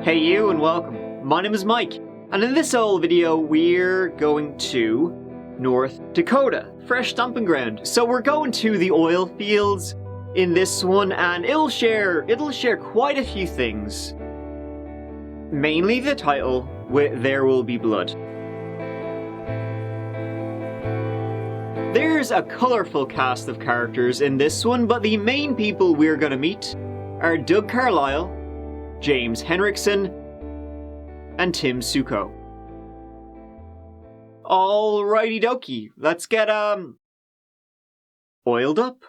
Hey you and welcome. My name is Mike, and in this old video we're going to North Dakota, fresh stomping ground. So we're going to the oil fields in this one, and it'll share quite a few things. Mainly the title, with There Will Be Blood. There's a colourful cast of characters in this one, but the main people we're gonna meet are Doug Carlile, James Henrikson, and Tim Suko. Alrighty dokie, let's get oiled up.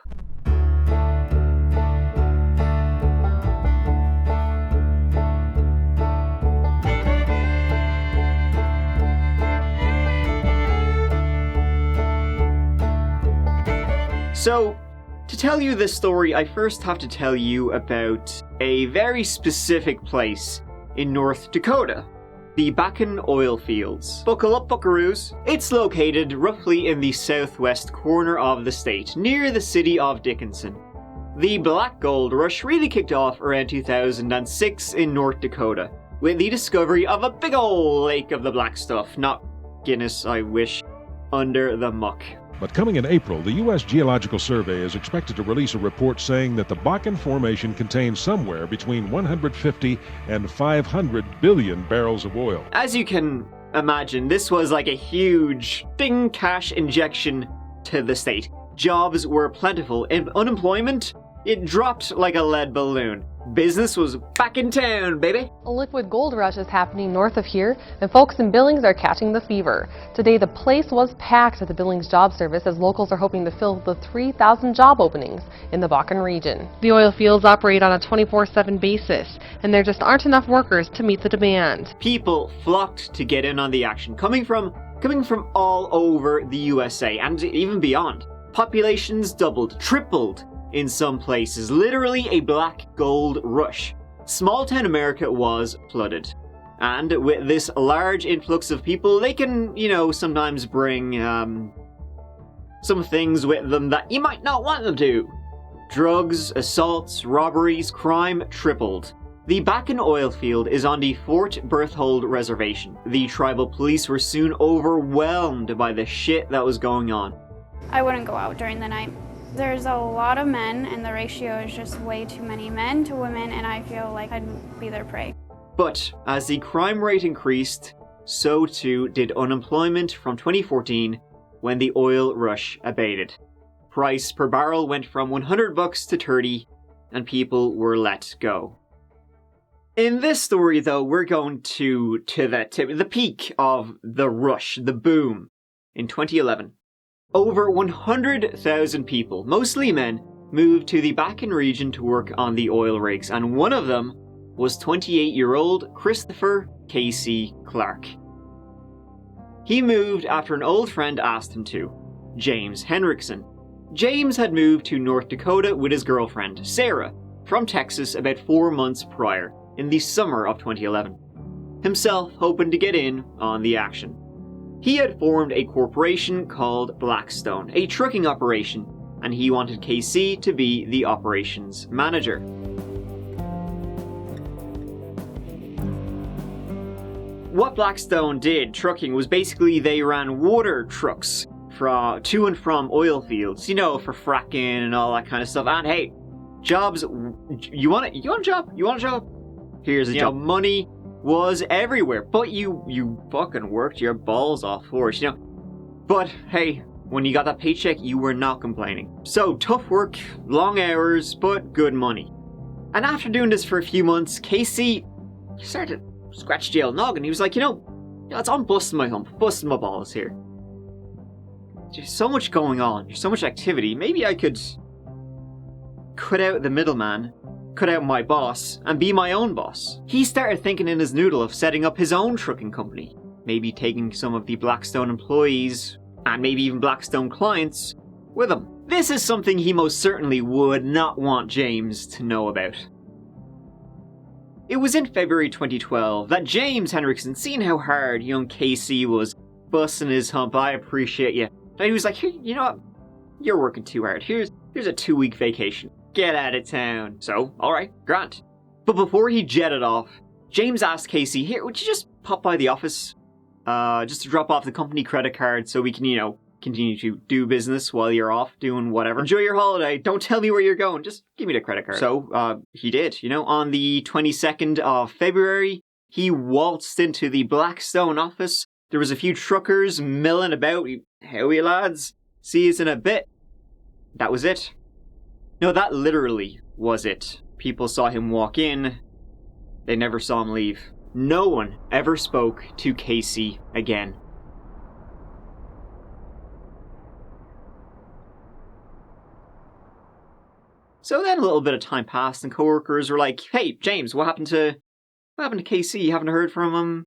So, to tell you this story, I first have to tell you about a very specific place in North Dakota, the Bakken oil fields. Buckle up, buckaroos. It's located roughly in the southwest corner of the state, near the city of Dickinson. The Black Gold Rush really kicked off around 2006 in North Dakota, with the discovery of a big ol' lake of the black stuff, not Guinness, I wish, under the muck. But coming in April, the U.S. Geological Survey is expected to release a report saying that the Bakken Formation contains somewhere between 150 and 500 billion barrels of oil. As you can imagine, this was like a huge ding cash injection to the state. Jobs were plentiful, and unemployment, it dropped like a lead balloon. Business was back in town, baby. A liquid gold rush is happening north of here, and folks in Billings are catching the fever. Today, the place was packed at the Billings Job Service as locals are hoping to fill the 3,000 job openings in the Bakken region. The oil fields operate on a 24/7 basis, and there just aren't enough workers to meet the demand. People flocked to get in on the action, coming from all over the USA and even beyond. Populations doubled, tripled in some places, literally a black gold rush. Small town America was flooded. And with this large influx of people, they can, sometimes bring some things with them that you might not want them to. Drugs, assaults, robberies, crime tripled. The Bakken oil field is on the Fort Berthold Reservation. The tribal police were soon overwhelmed by the shit that was going on. I wouldn't go out during the night. There's a lot of men, and the ratio is just way too many men to women, and I feel like I'd be their prey. But as the crime rate increased, so too did unemployment from 2014 when the oil rush abated. Price per barrel went from $100 to $30, and people were let go. In this story, though, we're going to the peak of the rush, the boom, in 2011. Over 100,000 people, mostly men, moved to the Bakken region to work on the oil rigs, and one of them was 28-year-old Christopher Casey Clarke. He moved after an old friend asked him to, James Henrikson. James had moved to North Dakota with his girlfriend, Sarah, from Texas about 4 months prior, in the summer of 2011, himself hoping to get in on the action. He had formed a corporation called Blackstone, a trucking operation, and he wanted KC to be the operations manager. What Blackstone did, trucking, was basically they ran water trucks to and from oil fields, for fracking and all that kind of stuff. And hey, jobs, you want a job? You want a job? Here's a job. Money was everywhere, but you fucking worked your balls off for it, But hey, when you got that paycheck, you were not complaining. So tough work, long hours, but good money. And after doing this for a few months, Casey started to scratch the old noggin. He was like, I'm busting my hump, busting my balls here. There's so much going on, there's so much activity. Maybe I could cut out the middleman, cut out my boss, and be my own boss. He started thinking in his noodle of setting up his own trucking company. Maybe taking some of the Blackstone employees, and maybe even Blackstone clients, with him. This is something he most certainly would not want James to know about. It was in February 2012 that James Henrikson, seeing how hard young KC was busting his hump, I appreciate you, and he was like, you know what, you're working too hard, here's a 2-week vacation. get out of town. So, alright, grant. But before he jetted off, James asked Casey, here, would you just pop by the office? Just to drop off the company credit card so we can, continue to do business while you're off doing whatever. Enjoy your holiday. Don't tell me where you're going. Just give me the credit card. So, he did. On the 22nd of February, he waltzed into the Blackstone office. There was a few truckers milling about. Howdy, lads. See you in a bit. That was it. No, that literally was it. People saw him walk in. They never saw him leave. No one ever spoke to Casey again. So then a little bit of time passed and coworkers were like, hey, James, what happened to Casey? You haven't heard from him?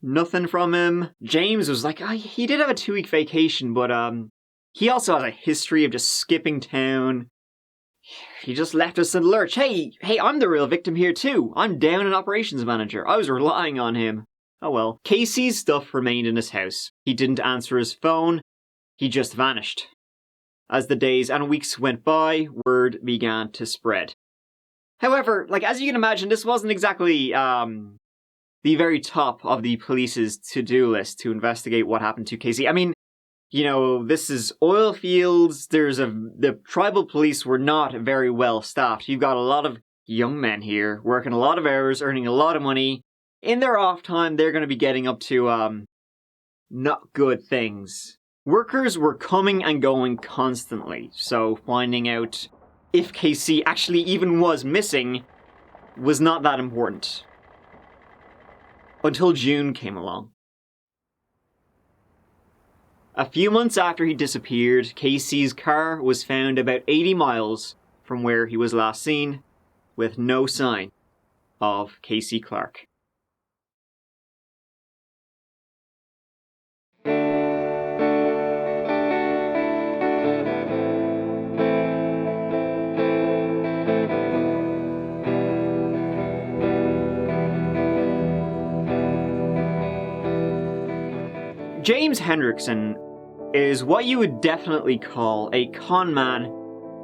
Nothing from him? James was like, he did have a 2-week vacation, but he also has a history of just skipping town. He just left us in the lurch. Hey, I'm the real victim here too. I'm down an operations manager. I was relying on him. Oh well. Casey's stuff remained in his house. He didn't answer his phone. He just vanished. As the days and weeks went by, word began to spread. However, as you can imagine, this wasn't exactly the very top of the police's to-do list to investigate what happened to Casey. I mean, this is oil fields. The tribal police were not very well staffed. You've got a lot of young men here working a lot of hours, earning a lot of money. In their off time, they're going to be getting up to not good things. Workers were coming and going constantly, so finding out if Casey actually even was missing was not that important. Until June came along. A few months after he disappeared, Casey's car was found about 80 miles from where he was last seen, with no sign of Casey Clarke. James Henrikson is what you would definitely call a con man,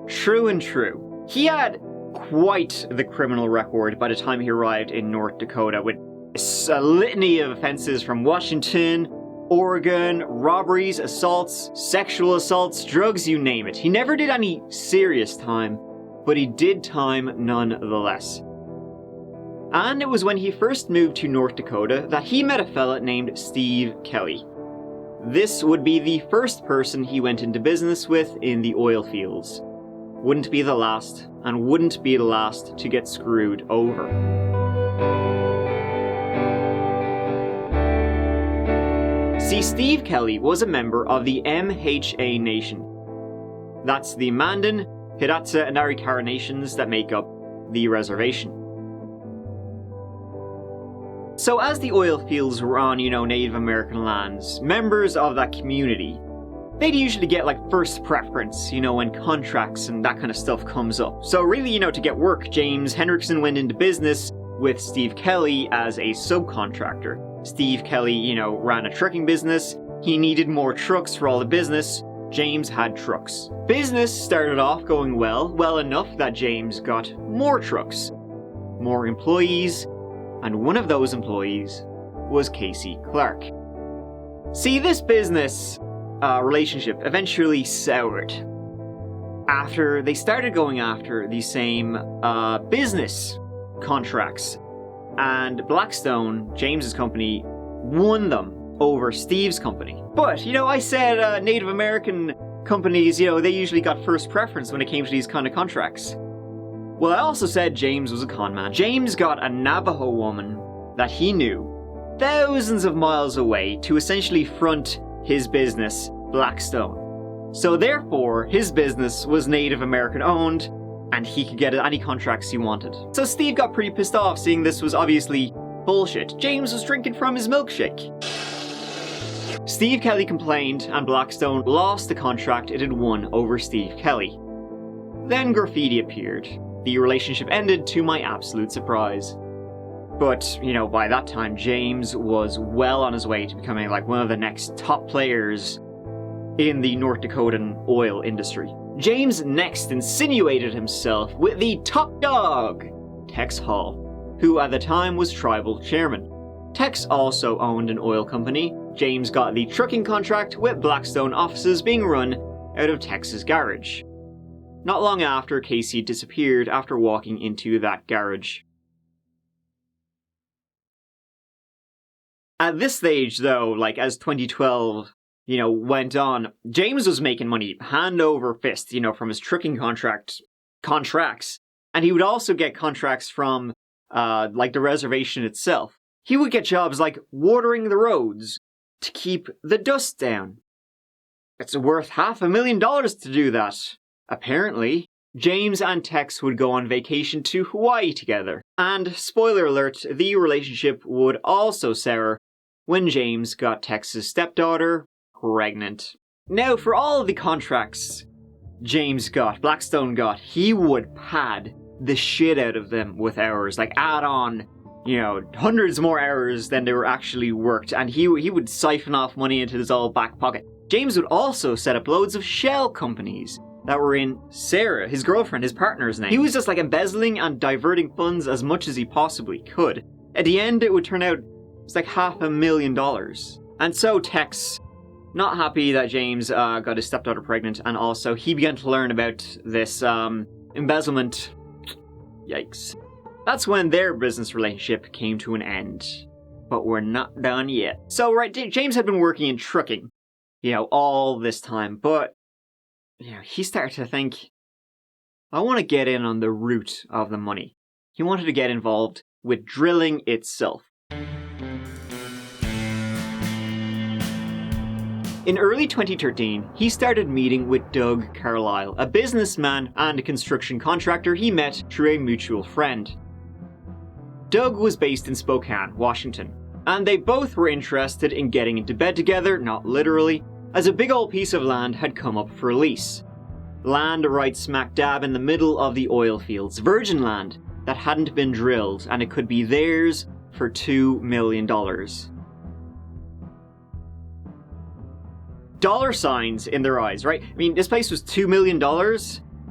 true and true. He had quite the criminal record by the time he arrived in North Dakota, with a litany of offenses from Washington, Oregon, robberies, assaults, sexual assaults, drugs, you name it. He never did any serious time, but he did time nonetheless. And it was when he first moved to North Dakota that he met a fella named Steve Kelly. This would be the first person he went into business with in the oil fields. Wouldn't be the last, and wouldn't be the last to get screwed over. See, Steve Kelly was a member of the MHA Nation. That's the Mandan, Hidatsa, and Arikara nations that make up the reservation. So as the oil fields were on, Native American lands, members of that community, they'd usually get first preference, when contracts and that kind of stuff comes up. So really, to get work, James Henrikson went into business with Steve Kelly as a subcontractor. Steve Kelly, ran a trucking business. He needed more trucks for all the business. James had trucks. Business started off going well enough that James got more trucks, more employees, and one of those employees was Casey Clarke. See, this business relationship eventually soured after they started going after the same business contracts, and Blackstone, James's company, won them over Steve's company. But, I said Native American companies, they usually got first preference when it came to these kind of contracts. Well, I also said James was a con man. James got a Navajo woman that he knew thousands of miles away to essentially front his business, Blackstone. So therefore, his business was Native American owned, and he could get any contracts he wanted. So Steve got pretty pissed off, seeing this was obviously bullshit. James was drinking from his milkshake. Steve Kelly complained, and Blackstone lost the contract it had won over Steve Kelly. Then graffiti appeared. The relationship ended to my absolute surprise. But, by that time, James was well on his way to becoming one of the next top players in the North Dakotan oil industry. James next insinuated himself with the top dog, Tex Hall, who at the time was tribal chairman. Tex also owned an oil company. James got the trucking contract, with Blackstone offices being run out of Tex's garage. Not long after, Casey disappeared after walking into that garage. At this stage, though, as 2012, went on, James was making money hand over fist, from his trucking contracts. And he would also get contracts from, the reservation itself. He would get jobs like watering the roads to keep the dust down. It's worth $500,000 to do that. Apparently, James and Tex would go on vacation to Hawaii together. And, spoiler alert, the relationship would also sour when James got Tex's stepdaughter pregnant. Now, for all of the contracts Blackstone got, he would pad the shit out of them with hours, add on, hundreds more hours than they were actually worked, and he would siphon off money into his old back pocket. James would also set up loads of shell companies that were in Sarah, his girlfriend, his partner's name. He was just embezzling and diverting funds as much as he possibly could. At the end, it would turn out it's $500,000. And so Tex, not happy that James got his stepdaughter pregnant, and also he began to learn about this embezzlement. Yikes. That's when their business relationship came to an end. But we're not done yet. So, James had been working in trucking, all this time, but, he started to think, I want to get in on the root of the money. He wanted to get involved with drilling itself. In early 2013, he started meeting with Doug Carlile, a businessman and a construction contractor he met through a mutual friend. Doug was based in Spokane, Washington, and they both were interested in getting into bed together, not literally, as a big old piece of land had come up for lease. Land right smack dab in the middle of the oil fields, virgin land that hadn't been drilled, and it could be theirs for $2 million. Dollar signs in their eyes, right? I mean, this place was $2 million.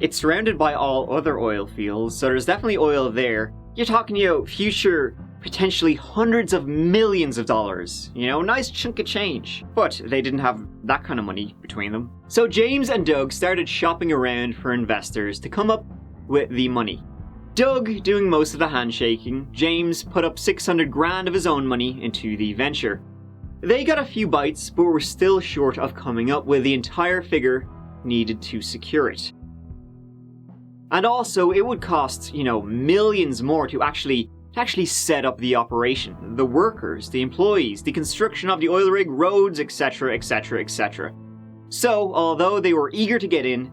It's surrounded by all other oil fields, so there's definitely oil there. You're talking, future, potentially hundreds of millions of dollars. Nice chunk of change. But they didn't have that kind of money between them. So James and Doug started shopping around for investors to come up with the money. Doug doing most of the handshaking, James put up $600,000 of his own money into the venture. They got a few bites, but were still short of coming up with the entire figure needed to secure it. And also, it would cost, millions more to actually set up the operation, the workers, the employees, the construction of the oil rig, roads, etc., etc., etc. So, although they were eager to get in,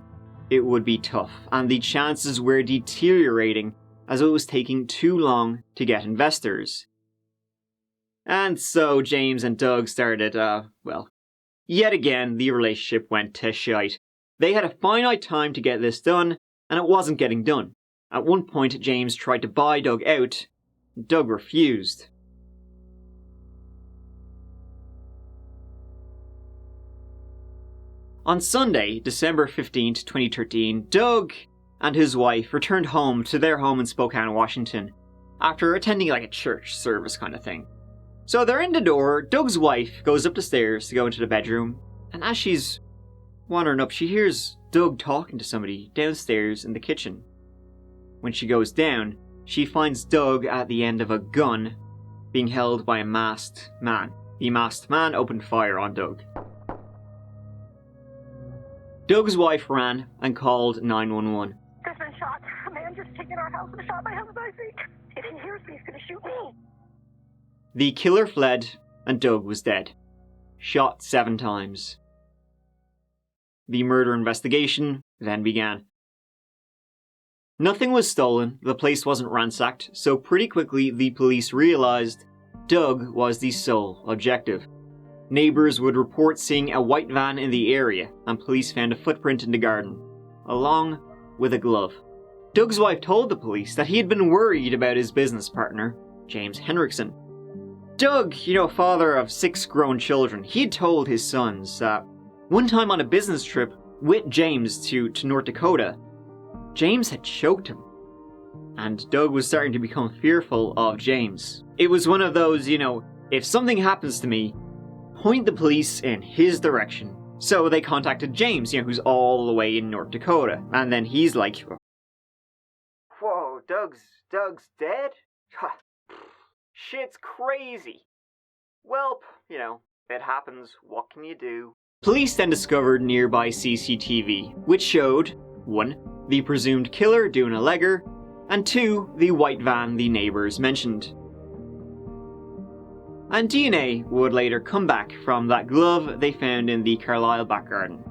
it would be tough, and the chances were deteriorating as it was taking too long to get investors. And so James and Doug started, yet again, the relationship went to shite. They had a finite time to get this done, and it wasn't getting done. At one point, James tried to buy Doug out. Doug refused. On Sunday, December 15th, 2013, Doug and his wife returned home to their home in Spokane, Washington, after attending a church service kind of thing. So they're in the door. Doug's wife goes up the stairs to go into the bedroom, and as she's wandering up, she hears Doug talking to somebody downstairs in the kitchen. When she goes down, she finds Doug at the end of a gun being held by a masked man. The masked man opened fire on Doug. Doug's wife ran and called 911. There's been shot. A man just taken our house and shot my husband, I think. If he hears me, he's going to shoot me. The killer fled, and Doug was dead. Shot 7 times. The murder investigation then began. Nothing was stolen, the place wasn't ransacked, so pretty quickly the police realized Doug was the sole objective. Neighbors would report seeing a white van in the area, and police found a footprint in the garden, along with a glove. Doug's wife told the police that he had been worried about his business partner, James Henrikson. Doug, father of 6 grown children, he had told his sons that one time on a business trip, with James to North Dakota, James had choked him. And Doug was starting to become fearful of James. It was one of those, if something happens to me, point the police in his direction. So they contacted James, who's all the way in North Dakota. And then he's like, whoa, Doug's dead? Shit's crazy. Welp, it happens. What can you do? Police then discovered nearby CCTV, which showed 1. The presumed killer doing a legger, and 2. The white van the neighbours mentioned. And DNA would later come back from that glove they found in the Carlile back garden.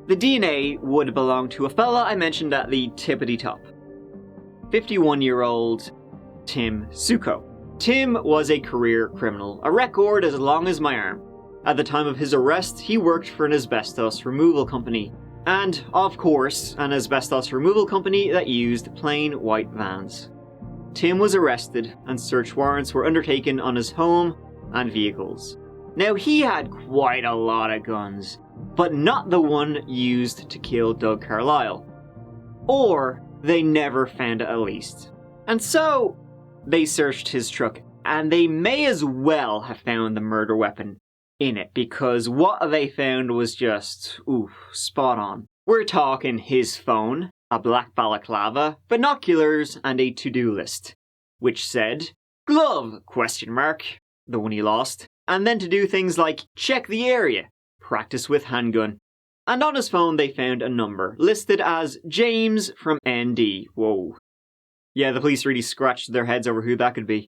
The DNA would belong to a fella I mentioned at the tippity top. 51-year-old Tim Suko. Tim was a career criminal, a record as long as my arm. At the time of his arrest, he worked for an asbestos removal company. And, of course, an asbestos removal company that used plain white vans. Tim was arrested and search warrants were undertaken on his home and vehicles. Now he had quite a lot of guns, but not the one used to kill Doug Carlile. Or they never found it at least. And so they searched his truck and they may as well have found the murder weapon in it because what they found was just, spot on. We're talking his phone, a black balaclava, binoculars, and a to-do list, which said, glove, ? The one he lost, and then to do things like check the area, practice with handgun. And on his phone they found a number, listed as James from ND. Whoa. Yeah, the police really scratched their heads over who that could be.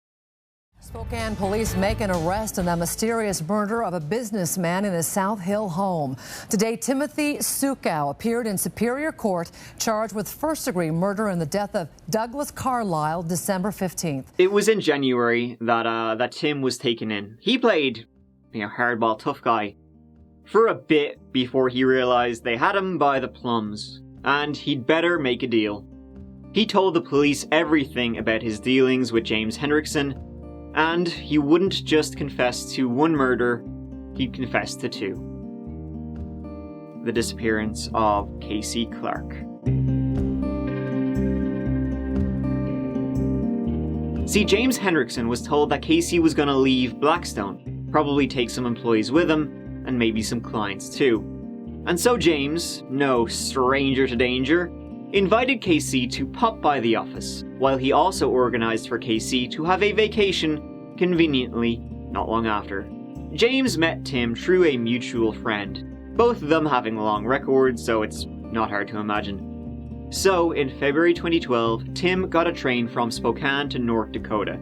Spokane police make an arrest in the mysterious murder of a businessman in his South Hill home. Today, Timothy Suko appeared in Superior Court, charged with first-degree murder in the death of Douglas Carlile, December 15th. It was in January that Tim was taken in. He played, hardball tough guy for a bit before he realized they had him by the plums, and he'd better make a deal. He told the police everything about his dealings with James Henrikson, and he wouldn't just confess to one murder, he'd confess to 2. The disappearance of Casey Clarke. See, James Henrikson was told that Casey was going to leave Blackstone, probably take some employees with him, and maybe some clients too. And so James, no stranger to danger, invited Casey to pop by the office, while he also organised for Casey to have a vacation, conveniently, not long after. James met Tim through a mutual friend, both of them having long records, so it's not hard to imagine. So, in February 2012, Tim got a train from Spokane to North Dakota.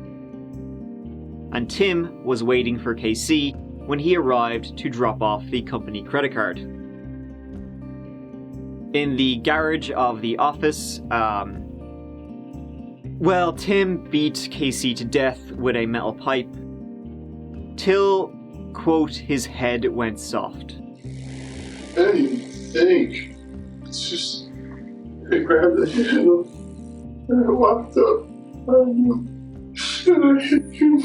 And Tim was waiting for Casey when he arrived to drop off the company credit card. In the garage of the office, Tim beat Casey to death with a metal pipe, till, quote, his head went soft. I didn't even think. It's just, I grabbed the handle, and I walked up on him, and I hit you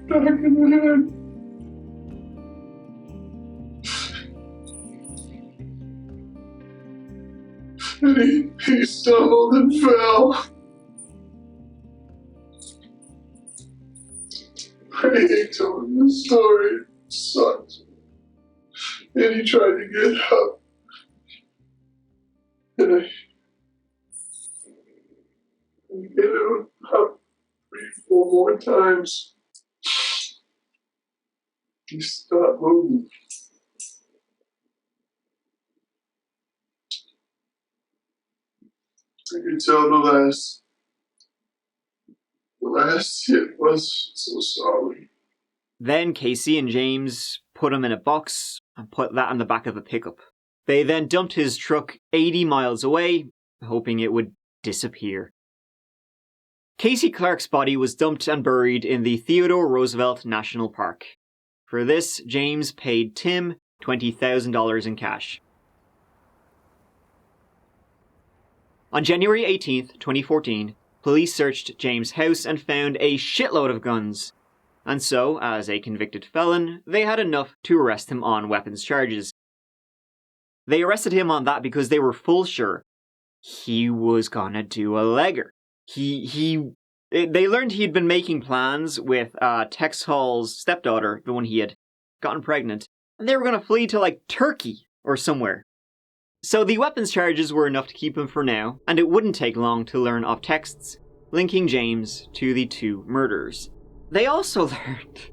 back in the head. And he stumbled and fell. I told him the story. It sucked. And he tried to get up. And I get him up 3-4 more times. He stopped moving. I could tell the last hit was so sorry. Then Casey and James put him in a box and put that on the back of a pickup. They then dumped his truck 80 miles away, hoping it would disappear. Casey Clarke's body was dumped and buried in the Theodore Roosevelt National Park. For this, James paid Tim $20,000 in cash. On January 18th, 2014, police searched James' house and found a shitload of guns. And so, as a convicted felon, they had enough to arrest him on weapons charges. They arrested him on that because they were full sure he was gonna do a legger. They learned he'd been making plans with Tex Hall's stepdaughter, the one he had gotten pregnant, and they were gonna flee to, like, Turkey or somewhere. So the weapons charges were enough to keep him for now, and it wouldn't take long to learn of texts linking James to the two murders. They also learned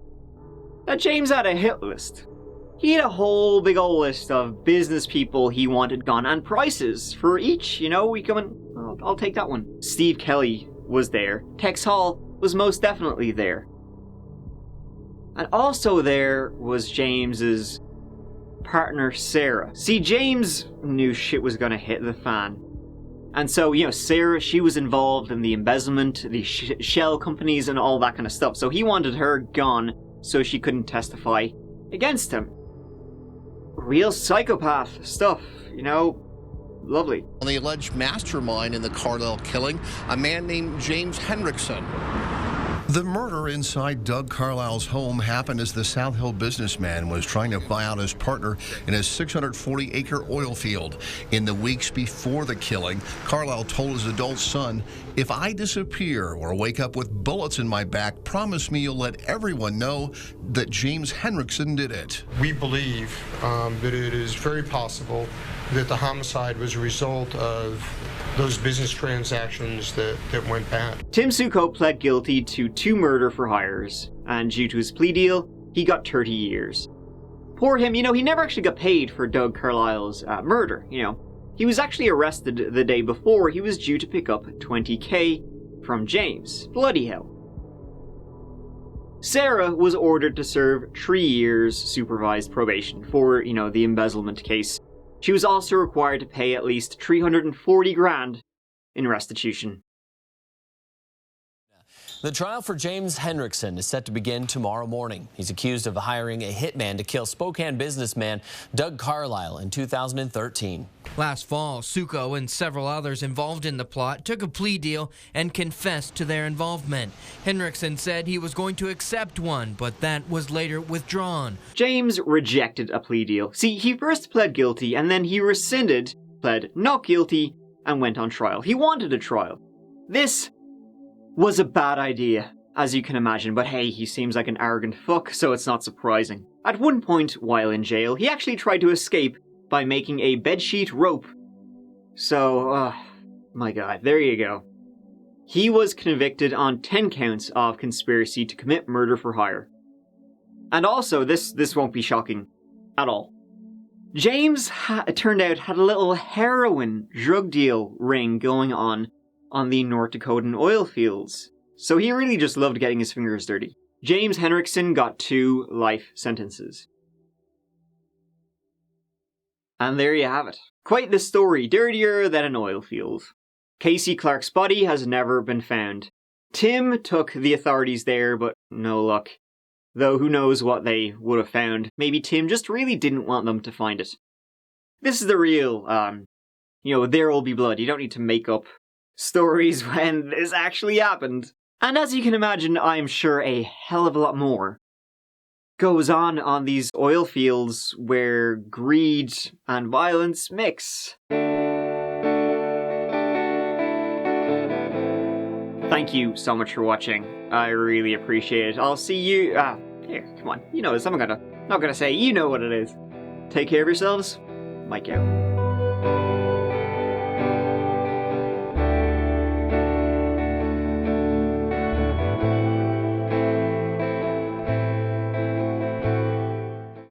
that James had a hit list. He had a whole big old list of business people he wanted gone and prices for each, we coming, I'll take that one. Steve Kelly was there. Tex Hall was most definitely there. And also there was James's partner, Sarah. See, James knew shit was gonna hit the fan. And so, Sarah, she was involved in the embezzlement, the shell companies and all that kind of stuff. So he wanted her gone so she couldn't testify against him. Real psychopath stuff, lovely. On the alleged mastermind in the Carlile killing, a man named James Henrikson. The murder inside Doug Carlile's home happened as the South Hill businessman was trying to buy out his partner in his 640-acre oil field. In the weeks before the killing, Carlile told his adult son, "If I disappear or wake up with bullets in my back, promise me you'll let everyone know that James Henrikson did it." We believe that it is very possible that the homicide was a result of those business transactions that went bad. Tim Suko pled guilty to 2 murder for hires, and due to his plea deal, he got 30 years. Poor him, he never actually got paid for Doug Carlile's murder, He was actually arrested the day before he was due to pick up $20K from James. Bloody hell. Sarah was ordered to serve 3 years supervised probation for, the embezzlement case. She was also required to pay at least $340,000 in restitution. The trial for James Henrikson is set to begin tomorrow morning. He's accused of hiring a hitman to kill Spokane businessman Doug Carlile in 2013. Last fall, Suko and several others involved in the plot took a plea deal and confessed to their involvement. Hendrickson said he was going to accept one, but that was later withdrawn. James rejected a plea deal. See, he first pled guilty and then he rescinded, pled not guilty, and went on trial. He wanted a trial. This was a bad idea, as you can imagine, but hey, he seems like an arrogant fuck, so it's not surprising. At one point, while in jail, he actually tried to escape by making a bedsheet rope. So, my god, there you go. He was convicted on 10 counts of conspiracy to commit murder for hire. And also, this won't be shocking at all. James, it turned out, had a little heroin drug deal ring going on the North Dakotan oil fields. So he really just loved getting his fingers dirty. James Henrikson got 2 life sentences. And there you have it. Quite the story, dirtier than an oil field. Casey Clarke's body has never been found. Tim took the authorities there, but no luck. Though who knows what they would have found. Maybe Tim just really didn't want them to find it. This is the real, there will be blood. You don't need to make up stories when this actually happened. And as you can imagine, I'm sure a hell of a lot more goes on these oil fields where greed and violence mix. Thank you so much for watching. I really appreciate it. I'll see you... here, come on. You know this. I'm not gonna say, you know what it is. Take care of yourselves. Mike out.